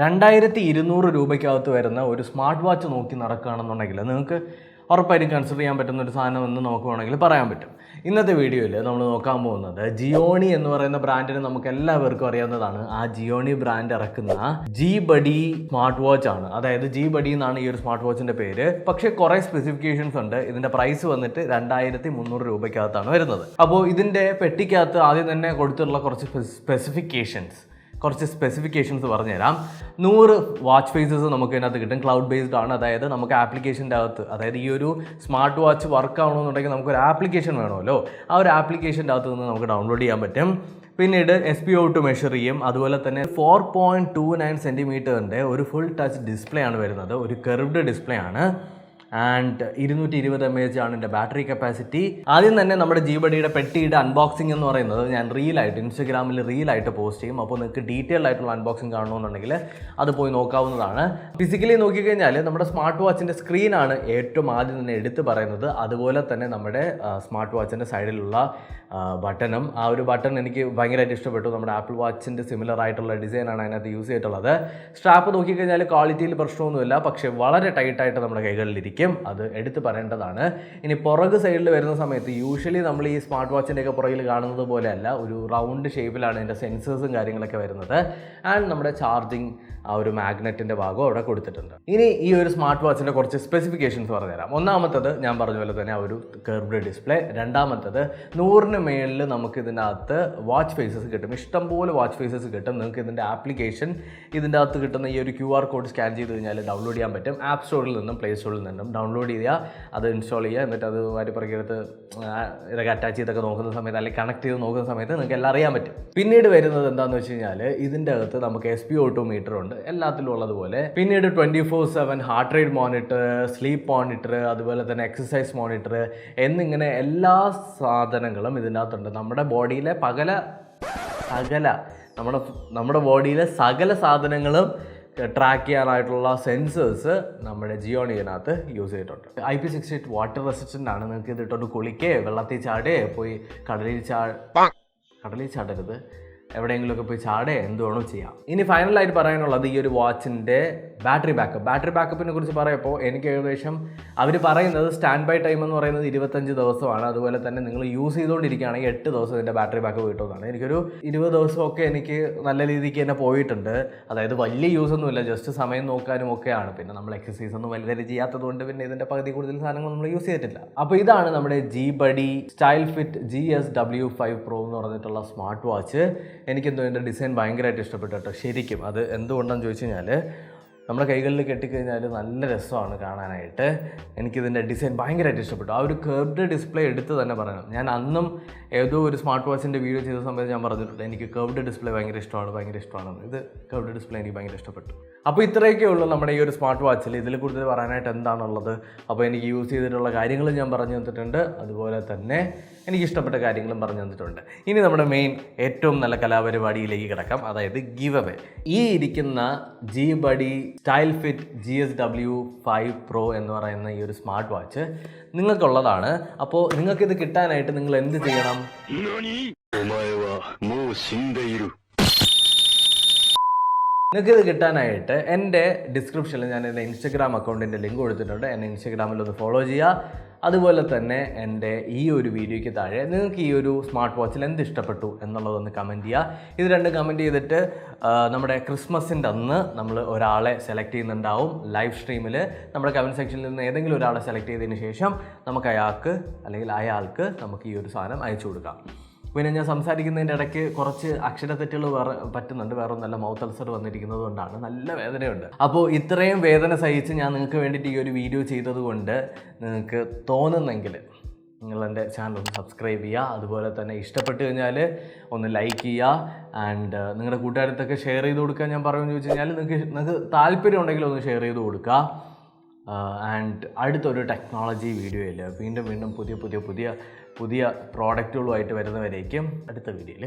2200 രൂപയ്ക്കകത്ത് വരുന്ന ഒരു smart watch നോക്കി നടക്കുകയാണെന്നുണ്ടെങ്കിൽ നിങ്ങൾക്ക് ഉറപ്പായിട്ടും കൺസിഡർ ചെയ്യാൻ പറ്റുന്ന ഒരു സാധനം എന്ന് നമുക്ക് വേണമെങ്കിൽ പറയാൻ പറ്റും. ഇന്നത്തെ വീഡിയോയിൽ നമ്മൾ നോക്കാൻ പോകുന്നത് ജിയോണി എന്ന് പറയുന്ന ബ്രാൻഡിന് നമുക്ക് എല്ലാവർക്കും അറിയാവുന്നതാണ്. ആ ജിയോണി ബ്രാൻഡ് ഇറക്കുന്ന ജി ബഡി സ്മാർട്ട് വാച്ച് ആണ്. അതായത് ജി ബഡി എന്നാണ് ഈ ഒരു സ്മാർട്ട് വാച്ചിന്റെ പേര്. പക്ഷേ കുറേ സ്പെസിഫിക്കേഷൻസ് ഉണ്ട്. ഇതിന്റെ പ്രൈസ് വന്നിട്ട് 2300 രൂപയ്ക്കകത്താണ് വരുന്നത്. അപ്പോൾ ഇതിന്റെ പെട്ടിക്കകത്ത് ആദ്യം തന്നെ കൊടുത്തിട്ടുള്ള കുറച്ച് സ്പെസിഫിക്കേഷൻസ് പറഞ്ഞുതരാം. 100 വാച്ച് ഫേസസ് നമുക്ക് ഇതിനകത്ത് കിട്ടും. ക്ലൗഡ് ബേസ്ഡ് ആണ്. അതായത് നമുക്ക് ആപ്ലിക്കേഷൻ്റെ അകത്ത്, അതായത് ഈ ഒരു സ്മാർട്ട് വാച്ച് വർക്ക് ആവണമെന്നുണ്ടെങ്കിൽ നമുക്കൊരു ആപ്ലിക്കേഷൻ വേണമല്ലോ. ആ ഒരു ആപ്ലിക്കേഷൻ്റെ അകത്ത് നിന്ന് നമുക്ക് ഡൗൺലോഡ് ചെയ്യാൻ പറ്റും. പിന്നീട് SPO2 മെഷർ ചെയ്യും. അതുപോലെ തന്നെ 4.29 സെൻറ്റിമീറ്ററിൻ്റെ ഒരു ഫുൾ ടച്ച് ഡിസ്പ്ലേ ആണ് വരുന്നത്. ഒരു കർവ്ഡ് ഡിസ്പ്ലേ ആണ്. ആൻഡ് 220 mAh ആണ് എൻ്റെ ബാറ്ററി കപ്പാസിറ്റി. ആദ്യം തന്നെ നമ്മുടെ ജി ബഡിയുടെ പെട്ടിയുടെ അൺബോക്സിംഗ് എന്ന് പറയുന്നത് ഞാൻ ഇൻസ്റ്റഗ്രാമിൽ റീലായിട്ട് പോസ്റ്റ് ചെയ്യും. അപ്പോൾ നിങ്ങൾക്ക് ഡീറ്റെയിൽഡ് ആയിട്ടുള്ള അൺബോക്സിംഗ് കാണണമെന്നുണ്ടെങ്കിൽ അത് പോയി നോക്കാവുന്നതാണ്. ഫിസിക്കലി നോക്കിക്കഴിഞ്ഞാൽ നമ്മുടെ സ്മാർട്ട് വാച്ചിൻ്റെ സ്ക്രീനാണ് ഏറ്റവും ആദ്യം തന്നെ എടുത്ത് പറയുന്നത്. അതുപോലെ തന്നെ നമ്മുടെ സ്മാർട്ട് വാച്ചിൻ്റെ സൈഡിലുള്ള ബട്ടണും, ആ ഒരു ബട്ടൺ എനിക്ക് ഭയങ്കരമായിട്ട് ഇഷ്ടപ്പെട്ടു. നമ്മുടെ ആപ്പിൾ വാച്ചിൻ്റെ സിമിലർ ആയിട്ടുള്ള ഡിസൈനാണ് അതിനകത്ത് യൂസ് ചെയ്തിട്ടുള്ളത്. സ്ട്രാപ്പ് നോക്കിക്കഴിഞ്ഞാൽ ക്വാളിറ്റിയിൽ പ്രശ്നമൊന്നുമില്ല, പക്ഷേ വളരെ ടൈറ്റായിട്ട് നമ്മുടെ കൈകളിലിരിക്കും. അത് എടുത്ത് പറയേണ്ടതാണ്. ഇനി പുറക് സൈഡിൽ വരുന്ന സമയത്ത് യൂഷ്വലി നമ്മൾ ഈ സ്മാർട്ട് വാച്ചിൻ്റെ ഒക്കെ പുറകിൽ കാണുന്നത് പോലെയല്ല, ഒരു റൗണ്ട് ഷേപ്പിലാണ് ഇതിൻ്റെ സെൻസേഴ്സും കാര്യങ്ങളൊക്കെ വരുന്നത്. ആൻഡ് നമ്മുടെ ചാർജിങ് ആ ഒരു മാഗ്നറ്റിൻ്റെ ഭാഗം അവിടെ കൊടുത്തിട്ടുണ്ട്. ഇനി ഈ ഒരു സ്മാർട്ട് വാച്ചിൻ്റെ കുറച്ച് സ്പെസിഫിക്കേഷൻസ് പറഞ്ഞുതരാം. ഒന്നാമത്തത് ഞാൻ പറഞ്ഞ പോലെ തന്നെ ആ ഒരു കർവ്ഡ് ഡിസ്പ്ലേ. രണ്ടാമത്തത് 100 മേളിൽ നമുക്ക് ഇതിൻ്റെ അകത്ത് വാച്ച് ഫേസസ് കിട്ടും. ഇഷ്ടംപോലെ വാച്ച് ഫേസസ് കിട്ടും. നിങ്ങൾക്ക് ഇതിൻ്റെ ആപ്ലിക്കേഷൻ ഇതിൻ്റെ അകത്ത് കിട്ടുന്ന ഈ ഒരു QR കോഡ് സ്കാൻ ചെയ്ത് കഴിഞ്ഞാൽ ഡൗൺലോഡ് ചെയ്യാൻ പറ്റും. ആപ്പ് സ്റ്റോറിൽ നിന്നും പ്ലേ സ്റ്റോറിൽ നിന്നും ഡൗൺലോഡ് ചെയ്യുക, അത് ഇൻസ്റ്റാൾ ചെയ്യുക. എന്നിട്ട് അത് വാരിപ്പുറക്കെടുത്ത് ഇതൊക്കെ അറ്റാച്ച് ചെയ്തൊക്കെ നോക്കുന്ന സമയത്ത്, അല്ലെങ്കിൽ കണക്ട് ചെയ്ത് നോക്കുന്ന സമയത്ത് നിങ്ങൾക്ക് എല്ലാം അറിയാൻ പറ്റും. പിന്നീട് വരുന്നത് എന്താണെന്ന് വെച്ച് കഴിഞ്ഞാൽ ഇതിൻ്റെ അകത്ത് നമുക്ക് SPO2 മീറ്റർ ഉണ്ട്, എല്ലാത്തിലും ഉള്ളതുപോലെ. പിന്നീട് 24/7 heart rate monitor, sleep monitor, അതുപോലെ തന്നെ എക്സസൈസ് മോണിറ്റർ എന്നിങ്ങനെ എല്ലാ സാധനങ്ങളും ഇതിനകത്തുണ്ട്. നമ്മുടെ ബോഡിയിലെ നമ്മുടെ ബോഡിയിലെ സകല സാധനങ്ങളും ട്രാക്ക് ചെയ്യാനായിട്ടുള്ള സെൻസേഴ്സ് നമ്മുടെ ജിയോണിനകത്ത് യൂസ് ചെയ്തിട്ടുണ്ട്. IP68 വാട്ടർ റെസിസ്റ്റൻ്റ് ആണ്. നിങ്ങൾക്ക് ഇത് ഇട്ടോണ്ട് കുളിക്കേ, വെള്ളത്തിൽ ചാടേ, പോയി കടലിൽ ചാടരുത്, എവിടെയെങ്കിലുമൊക്കെ പോയി ചാടേ, എന്ത് വേണോ ചെയ്യാം. ഇനി ഫൈനലായിട്ട് പറയാനുള്ളത് ഈ ഒരു വാച്ചിൻ്റെ ബാറ്ററി ബാക്കപ്പിനെ കുറിച്ച് പറയുമ്പോൾ എനിക്ക് ഏകദേശം അവർ പറയുന്നത് സ്റ്റാൻഡ് ബൈ ടൈം എന്ന് പറയുന്നത് 25 ദിവസമാണ്. അതുപോലെ തന്നെ നിങ്ങൾ യൂസ് ചെയ്തുകൊണ്ടിരിക്കുകയാണെങ്കിൽ 8 ദിവസം ഇതിൻ്റെ ബാറ്ററി ബാക്കപ്പ് കിട്ടുന്നതാണ്. എനിക്കൊരു 20 ദിവസമൊക്കെ എനിക്ക് നല്ല രീതിക്ക് തന്നെ പോയിട്ടുണ്ട്. അതായത് വലിയ യൂസൊന്നുമില്ല, ജസ്റ്റ് സമയം നോക്കാനും ഒക്കെയാണ്. പിന്നെ നമ്മൾ എക്സസൈസ് ഒന്നും വലുതായിട്ട് ചെയ്യാത്തത് കൊണ്ട് പിന്നെ ഇതിൻ്റെ പകുതി കൂടുതൽ സാധനങ്ങൾ നമ്മൾ യൂസ് ചെയ്തിട്ടില്ല. അപ്പോൾ ഇതാണ് നമ്മുടെ G buddy Stylfit GSW5 Pro എന്ന് പറഞ്ഞിട്ടുള്ള സ്മാർട്ട് വാച്ച്. എനിക്കെന്തോ എൻ്റെ ഡിസൈൻ ഭയങ്കരമായിട്ട് ഇഷ്ടപ്പെട്ടു കേട്ടോ. ശരിക്കും അത് എന്തുകൊണ്ടാണെന്ന് ചോദിച്ചു കഴിഞ്ഞാൽ നമ്മുടെ കൈകളിൽ കെട്ടിക്കഴിഞ്ഞാൽ നല്ല രസമാണ് കാണാനായിട്ട്. എനിക്കിതിൻ്റെ ഡിസൈൻ ഭയങ്കരമായിട്ട് ഇഷ്ടപ്പെട്ടു. ആ ഒരു കർവ്ഡ് ഡിസ്പ്ലേ എടുത്ത് തന്നെ പറയണം. ഞാൻ അന്നും ഏതോ ഒരു സ്മാർട്ട് വാച്ചിൻ്റെ വീഡിയോ ചെയ്ത സമയത്ത് ഞാൻ പറഞ്ഞിട്ടുണ്ട് എനിക്ക് കർവ്ഡ് ഡിസ്പ്ലേ ഭയങ്കര ഇഷ്ടമാണ്. ഇത് കർവ്ഡ് ഡിസ്പ്ലേ എനിക്ക് ഭയങ്കര ഇഷ്ടപ്പെട്ടു. അപ്പോൾ ഇത്രയൊക്കെ ഉള്ളൂ നമ്മുടെ ഈ ഒരു സ്മാർട്ട് വാച്ചിൽ. ഇതിൽ കൂടുതൽ പറയാനായിട്ട് എന്താണുള്ളത്? അപ്പോൾ എനിക്ക് യൂസ് ചെയ്തിട്ടുള്ള കാര്യങ്ങളും ഞാൻ പറഞ്ഞു തന്നിട്ടുണ്ട്. അതുപോലെ തന്നെ എനിക്ക് ഇഷ്ടപ്പെട്ട കാര്യങ്ങളും പറഞ്ഞു തന്നിട്ടുണ്ട്. ഇനി നമ്മുടെ മെയിൻ ഏറ്റവും നല്ല കലാപരിപാടിയിലേക്ക് കിടക്കാം, അതായത് ഗിവ് അവേ. ഈ ഇരിക്കുന്ന G buddy Stylfit GSW5 Pro എന്ന് പറയുന്ന ഈ ഒരു സ്മാർട്ട് വാച്ച് നിങ്ങൾക്കുള്ളതാണ്. അപ്പോൾ നിങ്ങൾക്കിത് കിട്ടാനായിട്ട് നിങ്ങൾ എന്ത് ചെയ്യണം? നിങ്ങൾക്കിത് കിട്ടാനായിട്ട് എൻ്റെ ഡിസ്ക്രിപ്ഷനിൽ ഞാൻ എൻ്റെ ഇൻസ്റ്റഗ്രാം അക്കൗണ്ടിൻ്റെ ലിങ്ക് കൊടുത്തിട്ടുണ്ട്. എന്നെ ഇൻസ്റ്റഗ്രാമിൽ ഒന്ന് ഫോളോ ചെയ്യുക. അതുപോലെ തന്നെ എൻ്റെ ഈ ഒരു വീഡിയോയ്ക്ക് താഴെ നിങ്ങൾക്ക് ഈ ഒരു സ്മാർട്ട് വാച്ചിൽ എന്ത് ഇഷ്ടപ്പെട്ടു എന്നുള്ളതൊന്ന് കമൻറ്റ് ചെയ്യുക. ഇത് രണ്ടും കമൻറ്റ് ചെയ്തിട്ട് നമ്മുടെ ക്രിസ്മസിൻ്റെ അന്ന് നമ്മൾ ഒരാളെ സെലക്ട് ചെയ്യുന്നുണ്ടാവും ലൈവ് സ്ട്രീമിൽ. നമ്മുടെ കമൻറ്റ് സെക്ഷനിൽ നിന്ന് ഏതെങ്കിലും ഒരാളെ സെലക്ട് ചെയ്തതിന് ശേഷം നമുക്ക് അയാൾക്ക് നമുക്ക് ഈ ഒരു സാധനം അയച്ചു കൊടുക്കാം. പിന്നെ ഞാൻ സംസാരിക്കുന്നതിൻ്റെ ഇടയ്ക്ക് കുറച്ച് അക്ഷരത്തെറ്റുകൾ പറ്റുന്നുണ്ട്. വേറെ നല്ല മൗത്ത് അൾസർ വന്നിരിക്കുന്നത് കൊണ്ടാണ്, നല്ല വേദനയുണ്ട്. അപ്പോൾ ഇത്രയും വേദന സഹിച്ച് ഞാൻ നിങ്ങൾക്ക് വേണ്ടിയിട്ട് ഈ ഒരു വീഡിയോ ചെയ്തത് കൊണ്ട് നിങ്ങൾക്ക് തോന്നുന്നെങ്കിൽ നിങ്ങൾ എൻ്റെ ചാനൽ ഒന്ന് സബ്സ്ക്രൈബ് ചെയ്യുക. അതുപോലെ തന്നെ ഇഷ്ടപ്പെട്ട് കഴിഞ്ഞാൽ ഒന്ന് ലൈക്ക് ചെയ്യുക. ആൻഡ് നിങ്ങളുടെ കൂട്ടുകാരത്തൊക്കെ ഷെയർ ചെയ്ത് കൊടുക്കാൻ ഞാൻ പറയുമെന്ന് ചോദിച്ചു കഴിഞ്ഞാൽ നിങ്ങൾക്ക് താല്പര്യം ഉണ്ടെങ്കിൽ ഒന്ന് ഷെയർ ചെയ്ത് കൊടുക്കുക. ആൻഡ് അടുത്തൊരു ടെക്നോളജി വീഡിയോയിൽ വീണ്ടും പുതിയ പ്രോഡക്റ്റുകളുമായിട്ട് വരുന്നവരേക്കും അടുത്ത വീഡിയോയിൽ